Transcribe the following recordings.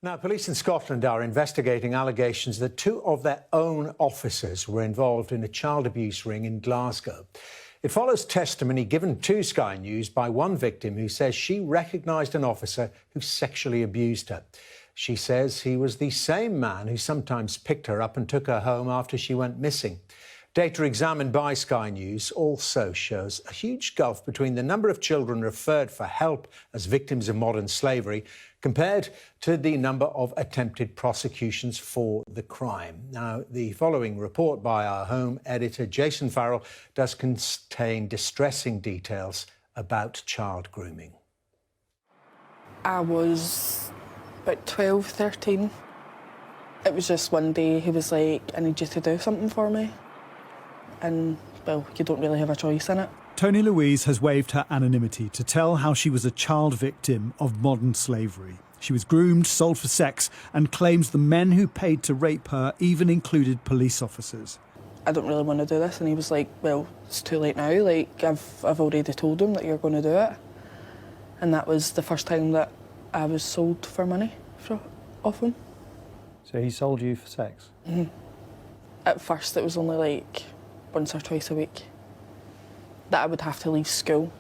Now, police in Scotland are investigating allegations that two of their own officers were involved in a child abuse ring in Glasgow. It follows testimony given to Sky News by one victim who says she recognised an officer who sexually abused her. She says he was the same man who sometimes picked her up and took her home after she went missing. Data examined by Sky News also shows a huge gulf between the number of children referred for help as victims of modern slavery compared to the number of attempted prosecutions for the crime. Now, the following report by our Home editor, Jason Farrell, does contain distressing details about child grooming. I was about 12, 13. It was just one day he was like, I need you to do something for me. And, well, you don't really have a choice in it. Tony Louise has waived her anonymity to tell how she was a child victim of modern slavery. She was groomed, sold for sex, and claims the men who paid to rape her even included police officers. I don't really want to do this, and he was like, well, it's too late now, like, I've already told him that you're going to do it. And that was the first time that I was sold for money off him. So he sold you for sex? Mm-hmm. At first it was only like once or twice a week that I would have to leave school,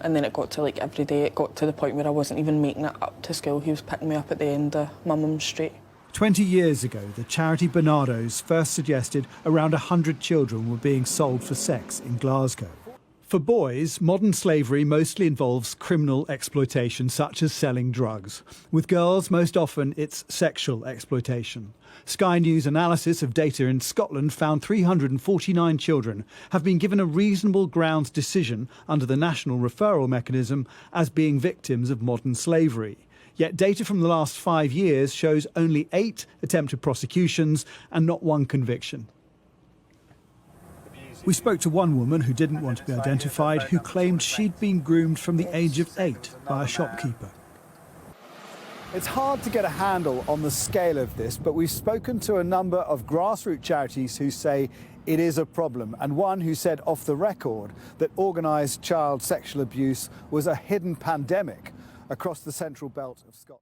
and then it got to like every day. It got to the point where I wasn't even making it up to school. He was picking me up at the end of my mum's street. 20 years ago, the charity Bernardo's first suggested around 100 children were being sold for sex in Glasgow. For boys, modern slavery mostly involves criminal exploitation, such as selling drugs. With girls, most often it's sexual exploitation. Sky News analysis of data in Scotland found 349 children have been given a reasonable grounds decision under the national referral mechanism as being victims of modern slavery. Yet data from the last 5 years shows only 8 attempted prosecutions and not one conviction. We spoke to one woman who didn't want to be identified, who claimed she'd been groomed from the age of 8 by a shopkeeper. It's hard to get a handle on the scale of this, but we've spoken to a number of grassroots charities who say it is a problem, and one who said off the record that organised child sexual abuse was a hidden pandemic across the central belt of Scotland.